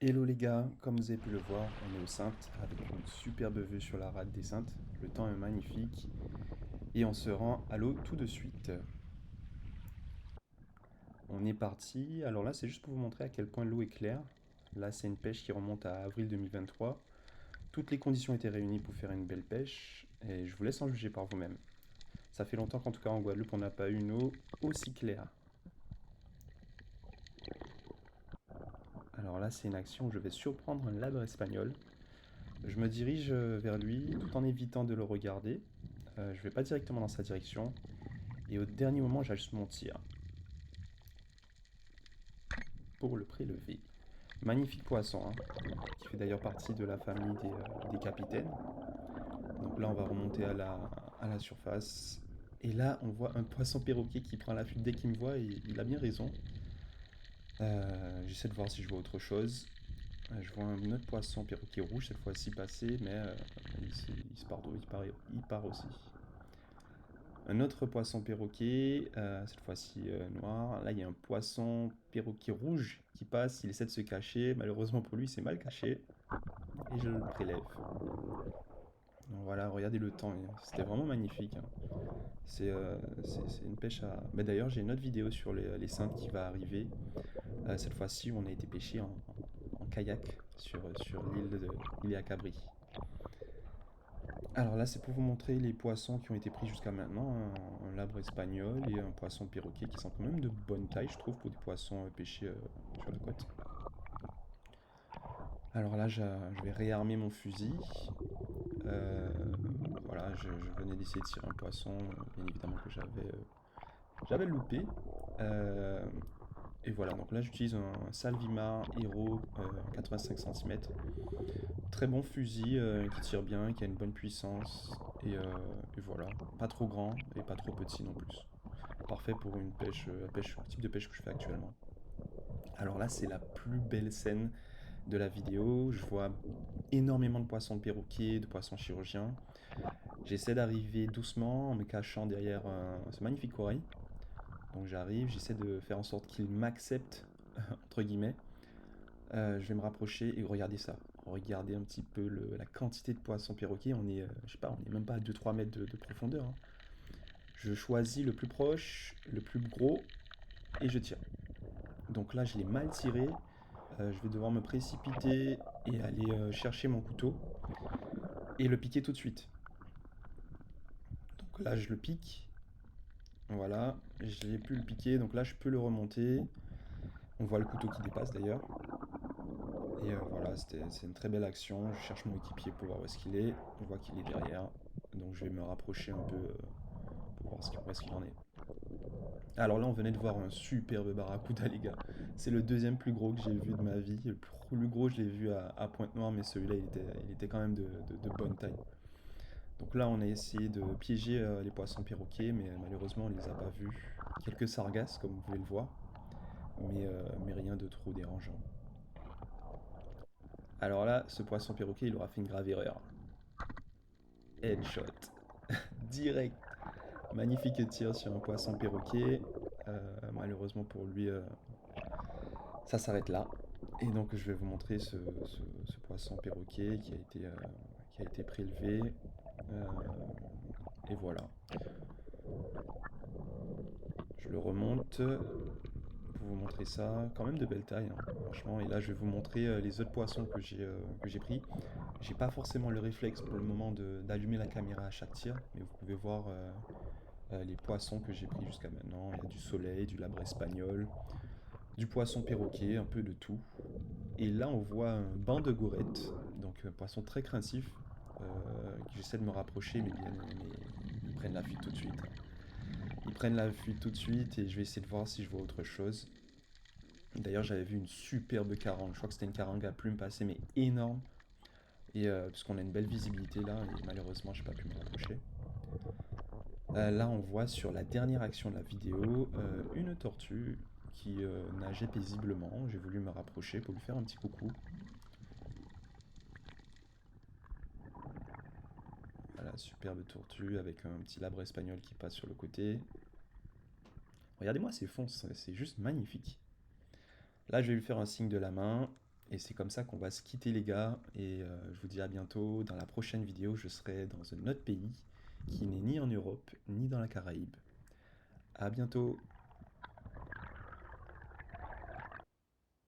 Hello les gars, comme vous avez pu le voir, on est aux Saintes avec une superbe vue sur la rade des Saintes. Le temps est magnifique et on se rend à l'eau tout de suite. On est parti. Alors là, c'est juste pour vous montrer à quel point l'eau est claire. Là, c'est une pêche qui remonte à avril 2023. Toutes les conditions étaient réunies pour faire une belle pêche et je vous laisse en juger par vous-même. Ça fait longtemps qu'en tout cas en Guadeloupe, on n'a pas eu une eau aussi claire. Alors là, c'est une action où je vais surprendre un labre espagnol. Je me dirige vers lui tout en évitant de le regarder. Je vais pas directement dans sa direction. Et au dernier moment, j'ajuste mon tir pour le prélever. Magnifique poisson, hein, qui fait d'ailleurs partie de la famille des capitaines. Donc là, on va remonter à la surface. Et là, on voit un poisson perroquet qui prend la fuite dès qu'il me voit et il a bien raison. J'essaie de voir si je vois autre chose. Je vois un autre poisson perroquet rouge cette fois-ci passer, mais il part aussi. Un autre poisson perroquet, cette fois-ci noir. Là, il y a un poisson perroquet rouge qui passe. Il essaie de se cacher. Malheureusement pour lui, c'est mal caché. Et je le prélève. Donc voilà, regardez le temps. C'était vraiment magnifique, hein. C'est une pêche à. Mais d'ailleurs, j'ai une autre vidéo sur les Saintes qui va arriver. Cette fois-ci, on a été pêché en kayak sur l'île de l'île à Cabri. Alors là, c'est pour vous montrer les poissons qui ont été pris jusqu'à maintenant. Un labre espagnol et un poisson perroquet qui sont quand même de bonne taille, je trouve, pour des poissons pêchés sur la côte. Alors là, je vais réarmer mon fusil. Euh, voilà, je venais d'essayer de tirer un poisson, bien évidemment que j'avais loupé. Euh, et voilà, donc là j'utilise un Salvimar Hero 85 cm. Très bon fusil qui tire bien, qui a une bonne puissance. Et voilà, pas trop grand et pas trop petit non plus. Parfait pour une pêche, le type de pêche que je fais actuellement. Alors là, c'est la plus belle scène de la vidéo. Je vois énormément de poissons perroquets, de poissons chirurgiens. J'essaie d'arriver doucement en me cachant derrière ce magnifique corail. Donc j'arrive, j'essaie de faire en sorte qu'il m'accepte, entre guillemets. Je vais me rapprocher et regardez ça. Regardez un petit peu la quantité de poissons perroquets. On est, je sais pas, on est même pas à 2-3 mètres de profondeur, hein. Je choisis le plus proche, le plus gros, et je tire. Donc là, je l'ai mal tiré. Je vais devoir me précipiter et aller chercher mon couteau et le piquer tout de suite. Donc là, je le pique. Voilà, j'ai pu le piquer, donc là, je peux le remonter. On voit le couteau qui dépasse d'ailleurs. Et voilà, c'est une très belle action. Je cherche mon équipier pour voir où est-ce qu'il est. On voit qu'il est derrière. Donc je vais me rapprocher un peu pour voir où est-ce qu'il en est. Alors là, on venait de voir un superbe barracuda, les gars. C'est le deuxième plus gros que j'ai vu de ma vie. Le plus gros, je l'ai vu à Pointe-Noire, mais celui-là, il était quand même de bonne taille. Donc là, on a essayé de piéger les poissons perroquets, mais malheureusement, on les a pas vus. Quelques sargasses, comme vous pouvez le voir, mais rien de trop dérangeant. Alors là, ce poisson perroquet, il aura fait une grave erreur. Headshot. Direct. Magnifique tir sur un poisson perroquet. Malheureusement pour lui, ça s'arrête là. Et donc je vais vous montrer ce poisson perroquet qui a été prélevé. Euh, et voilà. Je le remonte pour vous montrer ça. Quand même de belle taille, hein, franchement. Et là, je vais vous montrer les autres poissons que j'ai pris. J'ai pas forcément le réflexe pour le moment d'allumer la caméra à chaque tir, mais vous pouvez voir les poissons que j'ai pris jusqu'à maintenant. Il y a du soleil, du labre espagnol, du poisson perroquet, un peu de tout. Et là, on voit un banc de gourette, donc un poisson très craintif. J'essaie de me rapprocher, mais ils prennent la fuite tout de suite, hein. Ils prennent la fuite tout de suite et je vais essayer de voir si je vois autre chose. D'ailleurs, j'avais vu une superbe carangue. Je crois que c'était une carangue à plumes passée, mais énorme. Et puisqu'on a une belle visibilité là, et malheureusement, j'ai pas pu me rapprocher. Là, on voit sur la dernière action de la vidéo une tortue qui nageait paisiblement. J'ai voulu me rapprocher pour lui faire un petit coucou. Voilà, superbe tortue avec un petit labre espagnol qui passe sur le côté. Regardez-moi ces fonds, c'est juste magnifique. Là, je vais lui faire un signe de la main Et c'est comme ça qu'on va se quitter les gars. Et je vous dis à bientôt. Dans la prochaine vidéo, je serai dans un autre pays qui n'est ni en Europe ni dans la Caraïbe. À bientôt.